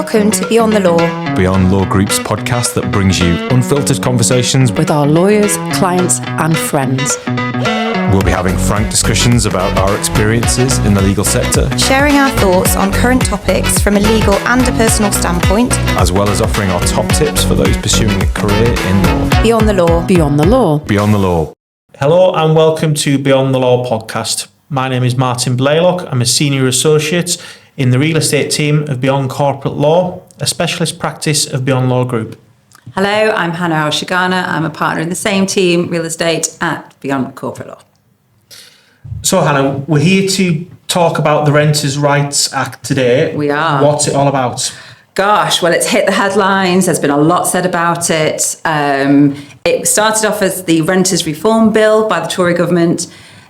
Welcome to Beyond the Law. Beyond Law Group's podcast that brings you unfiltered conversations with our lawyers, clients and friends. We'll be having frank discussions about our experiences in the legal sector, sharing our thoughts on current topics from a legal and a personal standpoint, as well as offering our top tips for those pursuing a career in law. Beyond the Law. Beyond the Law. Beyond the Law. Hello and welcome to Beyond the Law podcast. My name is Martin Blaylock. I'm a senior associate in the real estate team of Beyond Corporate Law, a specialist practice of Beyond Law Group. Hello, I'm Hannah Al-Shaghana. I'm a partner in the same team, real estate, at Beyond Corporate Law. So Hannah, we're here to talk about the Renters' Rights Act today. We are. What's it all about? Gosh, well, it's hit the headlines. There's been a lot said about it. It started off as the Renters Reform Bill by the Tory government.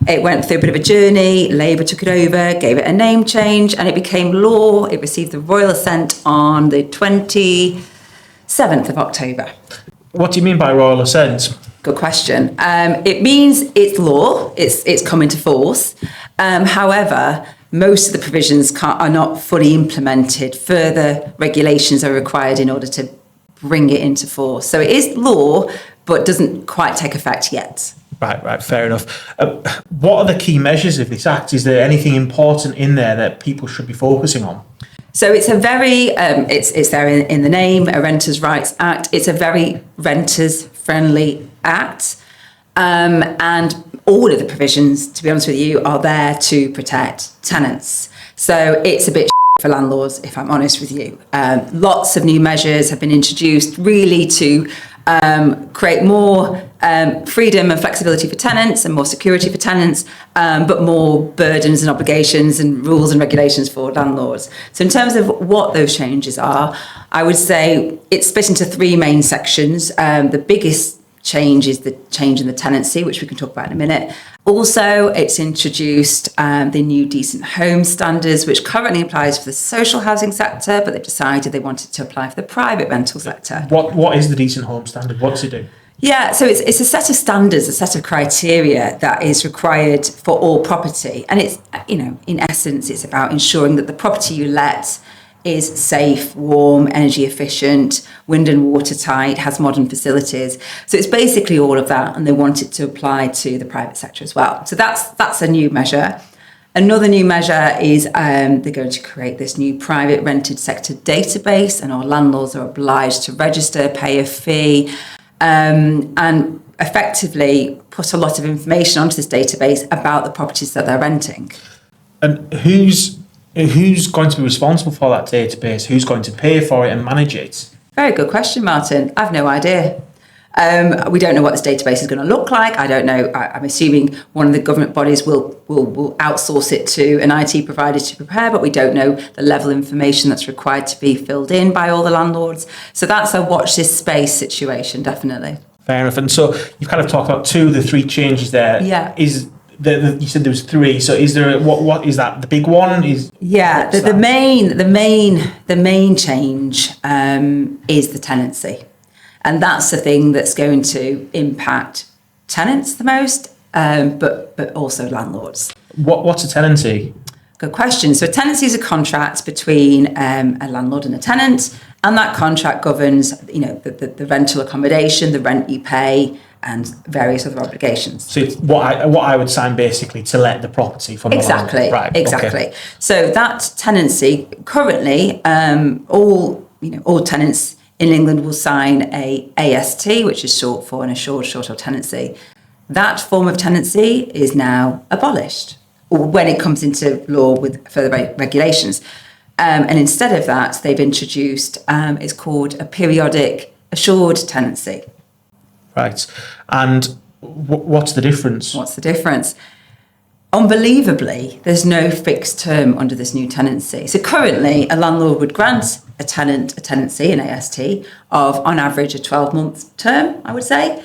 It went through a bit of a journey. Labour took it over, gave it a name change, and it became law. It received the royal assent on the 27th of October. What do you mean by royal assent? Good question. It means it's law. It's come into force. However, most of the provisions are not fully implemented. Further regulations are required in order to bring it into force. So it is law, but doesn't quite take effect yet. Right, fair enough. What are the key measures of this act? Is there anything important in there that people should be focusing on? So it's a very, it's there in the name, a Renters' Rights Act. It's a very renters-friendly act. And all of the provisions, to be honest with you, are there to protect tenants. So it's a bit for landlords, if I'm honest with you. Lots of new measures have been introduced really to create more freedom and flexibility for tenants and more security for tenants, but more burdens and obligations and rules and regulations for landlords. So in terms of what those changes are, I would say it's split into three main sections. The biggest change is the change in the tenancy, which we can talk about in a minute. Also, it's introduced the new decent home standards, which currently applies for the social housing sector, but they've decided they wanted to apply for the private rental sector. What is the decent home standard? What does it do? Yeah, so it's a set of standards, a set of criteria that is required for all property. And it's, in essence, it's about ensuring that the property you let is safe, warm, energy efficient, wind and water tight, has modern facilities. So it's basically all of that, and they want it to apply to the private sector as well. So that's a new measure. Another new measure is they're going to create this new private rented sector database, and our landlords are obliged to register, pay a fee, and effectively put a lot of information onto this database about the properties that they're renting. And who's going to be responsible for that database? Who's going to pay for it and manage it? Very good question, Martin. I've no idea. We don't know what this database is going to look like. I don't know. I'm assuming one of the government bodies will outsource it to an IT provider to prepare, but we don't know the level of information that's required to be filled in by all the landlords. So that's a watch this space situation, definitely. Fair enough. And so you've kind of talked about two of the three changes there. Yeah. You said there was three. So is there what is that? The big one is? Yeah. The main change is the tenancy. And that's the thing that's going to impact tenants the most, but also landlords. What's a tenancy? Good question. So a tenancy is a contract between a landlord and a tenant, and that contract governs, the rental accommodation, the rent you pay, and various other obligations. So it's what I would sign basically to let the property from the landlord. Right. Exactly. Okay. So that tenancy currently, all tenants in England will sign a AST, which is short for an assured short-term tenancy. That form of tenancy is now abolished, or when it comes into law with further regulations. And instead of that, they've introduced, it's called a periodic assured tenancy. Right. And what's the difference? What's the difference? Unbelievably, there's no fixed term under this new tenancy. So currently, a landlord would grant a tenant a tenancy, an AST, of on average a 12-month term, I would say.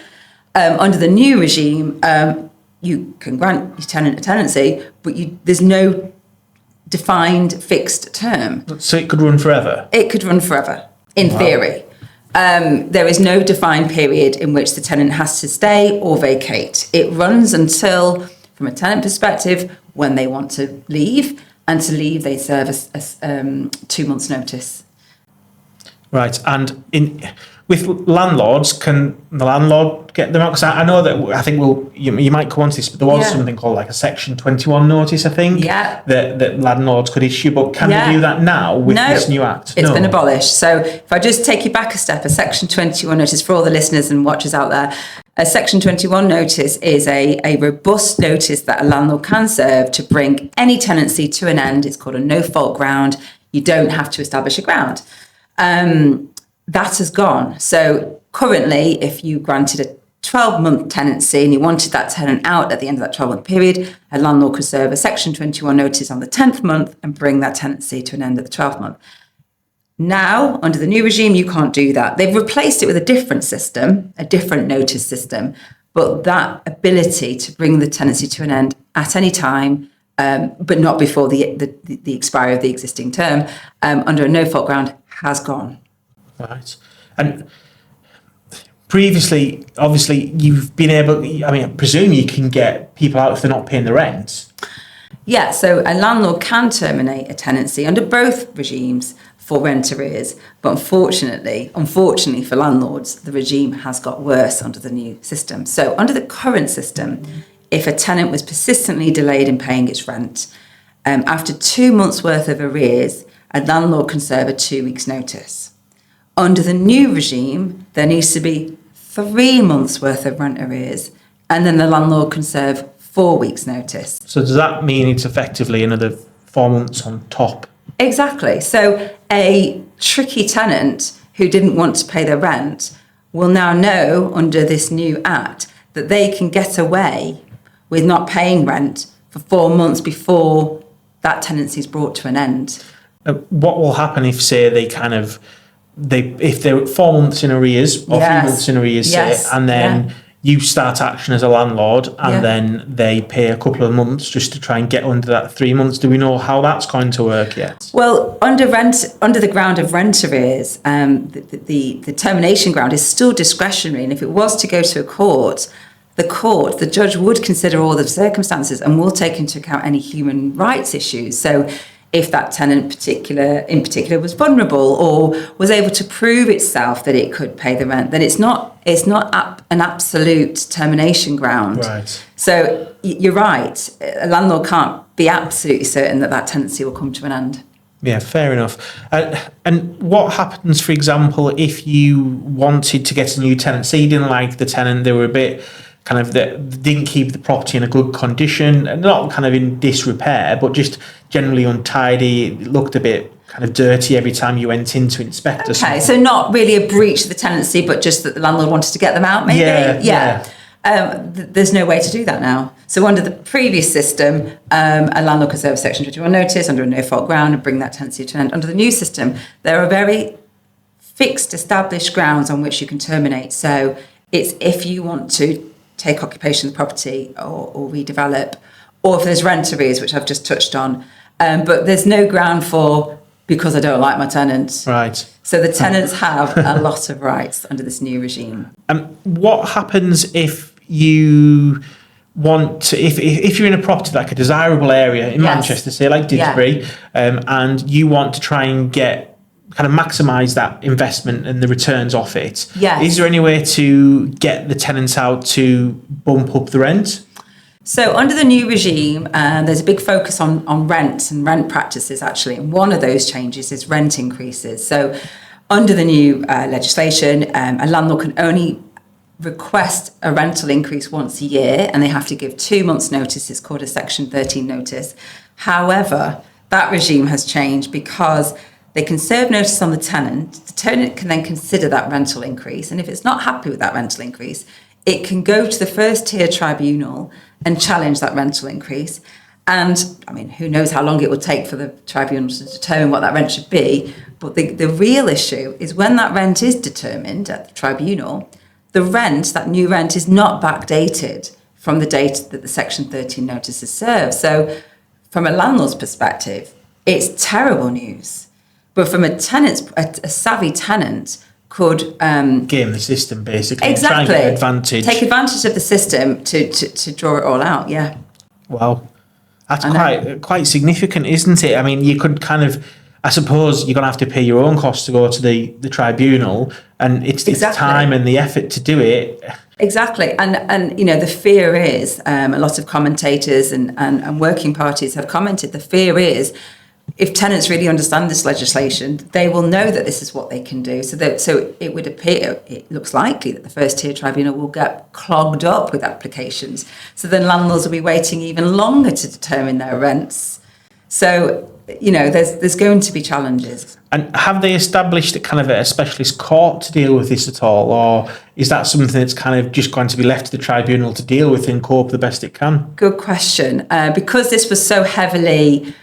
Under the new regime, you can grant your tenant a tenancy, but there's no defined fixed term. So it could run forever? It could run forever, in theory. There is no defined period in which the tenant has to stay or vacate. It runs until, from a tenant perspective, when they want to leave, and to leave they serve a 2 months notice. Right. And with landlords, can the landlord get them out? Because I know that, I think you might come on to this, but there was something called like a Section 21 notice, I think, that landlords could issue. But can they do that now with this new act? It's been abolished. So if I just take you back a step, a Section 21 notice for all the listeners and watchers out there, a Section 21 notice is a robust notice that a landlord can serve to bring any tenancy to an end. It's called a no-fault ground. You don't have to establish a ground. That has gone. So currently, if you granted a 12-month tenancy and you wanted that tenant out at the end of that 12-month period, a landlord could serve a Section 21 notice on the 10th month and bring that tenancy to an end at the 12th month. Now, under the new regime, you can't do that. They've replaced it with a different system, a different notice system, but that ability to bring the tenancy to an end at any time, but not before the expiry of the existing term, under a no-fault ground, has gone. Right. And previously, obviously, you've been able, I presume you can get people out if they're not paying the rent. Yeah, so a landlord can terminate a tenancy under both regimes for rent arrears, but unfortunately for landlords, the regime has got worse under the new system. So under the current system, if a tenant was persistently delayed in paying its rent, after 2 months' worth of arrears, a landlord can serve a 2 weeks' notice. Under the new regime, there needs to be 3 months' worth of rent arrears, and then the landlord can serve 4 weeks' notice. So does that mean it's effectively another 4 months on top? Exactly. So a tricky tenant who didn't want to pay their rent will now know under this new act that they can get away with not paying rent for 4 months before that tenancy is brought to an end. What will happen if, say, if they're 4 months in arrears or 3 months in arrears, say, and then you start action as a landlord and then they pay a couple of months just to try and get under that 3 months? Do we know how that's going to work yet? Well, under the ground of rent arrears, the termination ground is still discretionary, and if it was to go to a court, the judge would consider all the circumstances and will take into account any human rights issues. So if that tenant in particular was vulnerable or was able to prove itself that it could pay the rent, then it's not an absolute termination ground. Right. So you're right. A landlord can't be absolutely certain that tenancy will come to an end. Yeah, fair enough. And what happens, for example, if you wanted to get a new tenant? Say you didn't like the tenant, they were a bit they didn't keep the property in a good condition, not kind of in disrepair, but just generally untidy. It looked a bit kind of dirty every time you went in to inspect. Okay, so not really a breach of the tenancy, but just that the landlord wanted to get them out, maybe? Yeah. There's no way to do that now. So under the previous system, a landlord could serve a Section 21 notice under a no-fault ground and bring that tenancy to an end. Under the new system, there are very fixed, established grounds on which you can terminate. So it's if you want to take occupation of the property or redevelop, or if there's rent arrears, which I've just touched on. But there's no ground for because I don't like my tenants. Right. So the tenants have a lot of rights under this new regime. What happens if you want to, if you're in a property like a desirable area in Manchester, say like Didsbury, and you want to try and kind of maximise that investment and the returns off it. Yes. Is there any way to get the tenants out to bump up the rent? So under the new regime, there's a big focus on rent and rent practices, actually. And one of those changes is rent increases. So under the new legislation, a landlord can only request a rental increase once a year, and they have to give 2 months' notice. It's called a Section 13 notice. However, that regime has changed because they can serve notice on the tenant can then consider that rental increase. And if it's not happy with that rental increase, it can go to the first tier tribunal and challenge that rental increase. And who knows how long it will take for the tribunal to determine what that rent should be. But the real issue is when that rent is determined at the tribunal, that new rent is not backdated from the date that the Section 13 notice is served. So from a landlord's perspective, it's terrible news. But from a savvy tenant could game the system basically. Exactly. Try and get advantage. Take advantage of the system to draw it all out. Yeah. Wow, that's quite significant, isn't it? You could kind of. I suppose you're going to have to pay your own costs to go to the tribunal, and it's the time and the effort to do it. Exactly. And the fear is, a lot of commentators and working parties have commented, the fear is, if tenants really understand this legislation, they will know that this is what they can do. So it would appear, it looks likely that the first tier tribunal will get clogged up with applications. So then landlords will be waiting even longer to determine their rents. So, there's going to be challenges. And have they established a specialist court to deal with this at all? Or is that something that's kind of just going to be left to the tribunal to deal with and cope the best it can? Good question. Because this was so heavily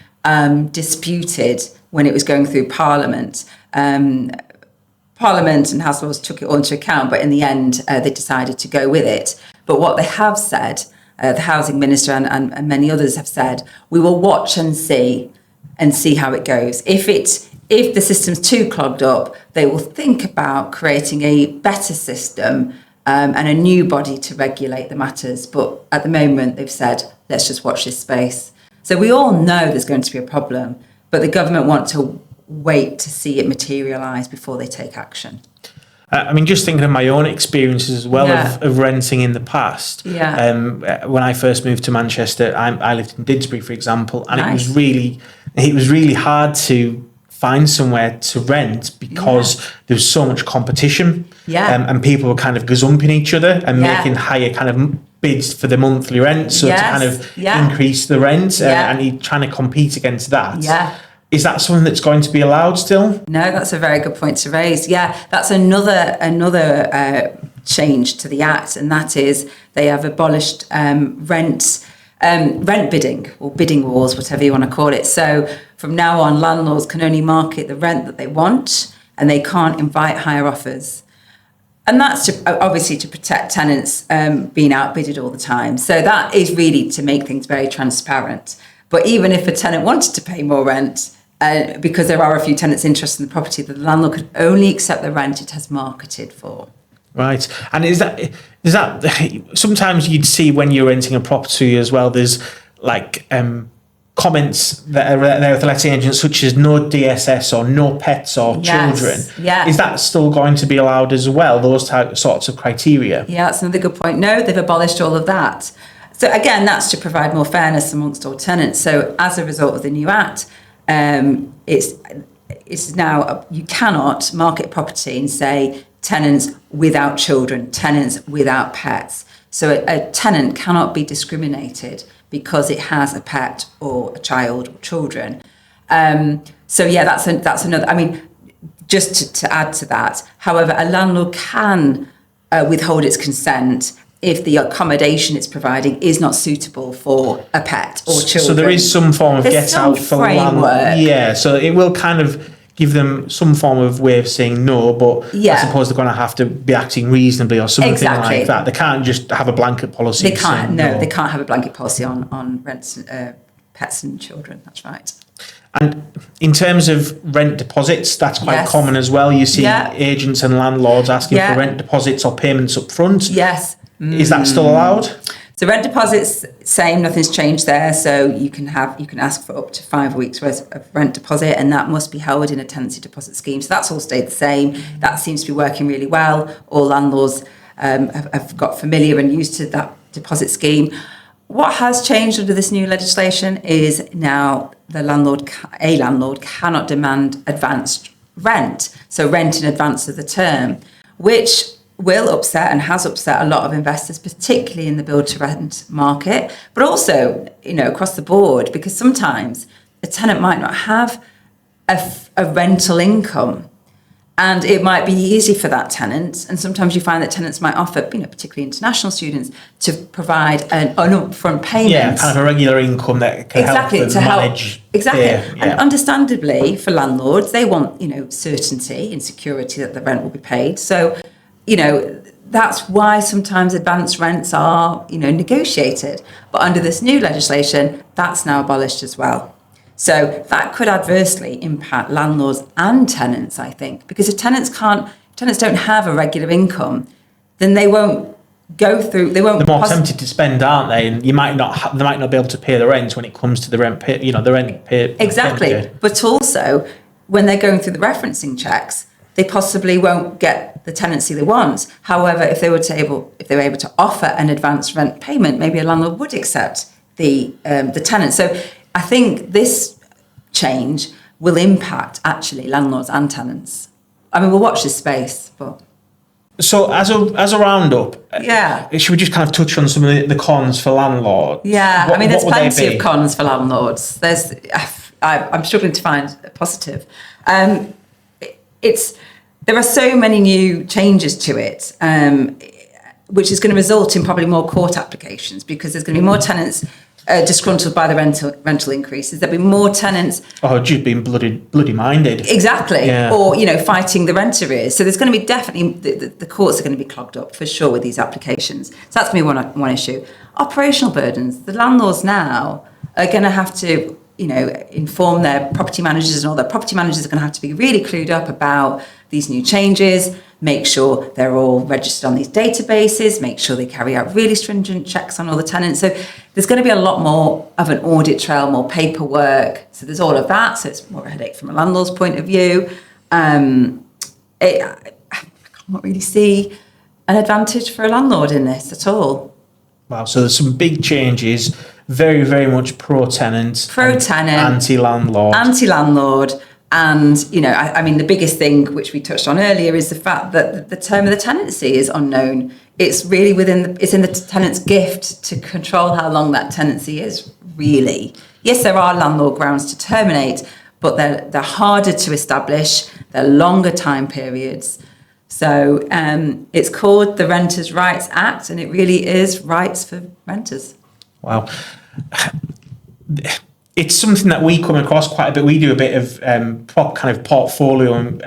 disputed when it was going through Parliament. Parliament and House of Lords took it all into account, but in the end, they decided to go with it. But what they have said, the Housing Minister and many others have said, we will watch and see how it goes. If the system's too clogged up, they will think about creating a better system and a new body to regulate the matters. But at the moment, they've said, let's just watch this space. So we all know there's going to be a problem, but the government want to wait to see it materialise before they take action. Just thinking of my own experiences as well of renting in the past. Yeah. When I first moved to Manchester, I lived in Didsbury, for example, and Nice. it was really hard to find somewhere to rent because there was so much competition. Yeah. And people were kind of gazumping each other and making higher kind of bids for the monthly rent, so to kind of increase the rent, and you're trying to compete against that. Yeah. Is that something that's going to be allowed still? No, that's a very good point to raise. Yeah, that's another change to the Act, and that is they have abolished rent bidding, or bidding wars, whatever you want to call it. So from now on, landlords can only market the rent that they want, and they can't invite higher offers. And that's obviously to protect tenants being outbidded all the time. So that is really to make things very transparent. But even if a tenant wanted to pay more rent, because there are a few tenants interested in the property, the landlord could only accept the rent it has marketed for. Right. And is that sometimes you'd see when you're renting a property as well, there's comments that are there with the letting agents, such as no DSS or no pets or children. Yeah. Is that still going to be allowed as well, those sorts of criteria? Yeah, that's another good point. No, they've abolished all of that. So again, that's to provide more fairness amongst all tenants. So as a result of the new Act, it's now, you cannot market property and say tenants without children, tenants without pets. So a tenant cannot be discriminated because it has a pet or a child or children. That's another. Just to add to that, however, a landlord can withhold its consent if the accommodation it's providing is not suitable for a pet or children. So there is some form of get out for landlord. Yeah, so it will kind of give them some form of way of saying no, but I suppose they're going to have to be acting reasonably or something like that. They can't just have a blanket policy. They can't. No, they can't have a blanket policy on rents, pets and children. That's right. And in terms of rent deposits, that's quite common as well. You see agents and landlords asking for rent deposits or payments up front. Yes. Is that still allowed? So rent deposits, same, nothing's changed there. So you can ask for up to 5 weeks worth of rent deposit, and that must be held in a tenancy deposit scheme. So that's all stayed the same. That seems to be working really well. All landlords have got familiar and used to that deposit scheme. What has changed under this new legislation is now a landlord cannot demand advanced rent, so rent in advance of the term, which will upset and has upset a lot of investors, particularly in the build to rent market, but also, across the board, because sometimes a tenant might not have a rental income, and it might be easy for that tenant. And sometimes you find that tenants might offer, particularly international students, to provide an upfront payment. Yeah, kind of a regular income that can help them manage. Exactly. And understandably, for landlords, they want, certainty and security that the rent will be paid. So, that's why sometimes advanced rents are, negotiated. But under this new legislation, that's now abolished as well. So that could adversely impact landlords and tenants, I think, because if tenants don't have a regular income, then they won't go through. They're more tempted to spend, aren't they? And they might not be able to pay the rent when it comes to the rent pay. The rent pay. Exactly, but also when they're going through the referencing checks, they possibly won't get the tenancy they want. However, if they were able to offer an advance rent payment, maybe a landlord would accept the tenant. So I think this change will impact actually landlords and tenants. I mean, we'll watch this space, but. So as a roundup, should we just kind of touch on some of the cons for landlords? Yeah, I mean, there's what would they plenty be? of cons for landlords. I'm struggling to find a positive. There are so many new changes to it, which is going to result in probably more court applications because there's going to be more tenants disgruntled by the rental increases. There'll be more tenants. Just being bloody minded. Exactly. Yeah. Or, fighting the rent arrears. So there's going to be definitely, the courts are going to be clogged up for sure with these applications. So that's going to be one issue. Operational burdens. The landlords now are going to have to, inform their property managers, and all their property managers are going to have to be really clued up about these new changes, make sure they're all registered on these databases, make sure they carry out really stringent checks on all the tenants. So there's going to be a lot more of an audit trail, more paperwork. So there's all of that. So it's more a headache from a landlord's point of view. I can't really see an advantage for a landlord in this at all. Wow, so there's some big changes, very, very much pro-tenant. Pro-tenant. Anti-landlord. Anti-landlord. And, I mean, the biggest thing, which we touched on earlier, is the fact that the term of the tenancy is unknown. It's really it's in the tenant's gift to control how long that tenancy is, really. Yes, there are landlord grounds to terminate, but they're harder to establish. They're longer time periods. So it's called the Renters' Rights Act, and it really is rights for renters. Wow. It's something that we come across quite a bit. We do a bit of kind of portfolio and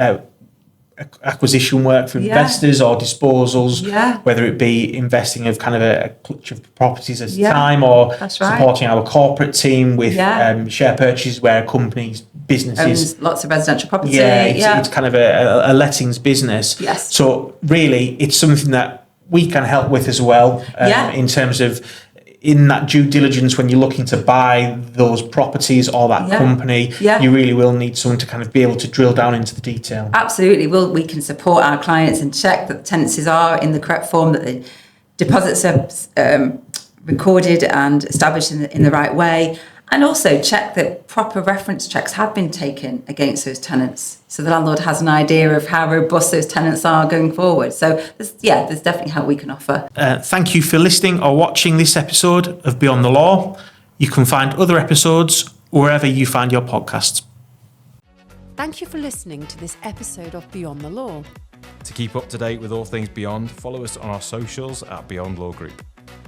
acquisition work for investors or disposals, whether it be investing of kind of a clutch of properties at a time, or supporting our corporate team with share purchases where a company's businesses owns lots of residential property. It's kind of a lettings business. Yes. So really, it's something that we can help with as well in terms of in that due diligence when you're looking to buy those properties or that company, you really will need someone to kind of be able to drill down into the detail. Absolutely. We can support our clients and check that the tenancies are in the correct form, that the deposits are recorded and established in the right way, and also check that proper reference checks have been taken against those tenants, so the landlord has an idea of how robust those tenants are going forward. So there's definitely help we can offer. Thank you for listening or watching this episode of Beyond the Law. You can find other episodes wherever you find your podcasts. Thank you for listening to this episode of Beyond the Law. To keep up to date with all things Beyond, follow us on our socials at Beyond Law Group.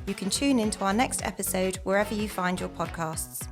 You can tune into our next episode wherever you find your podcasts.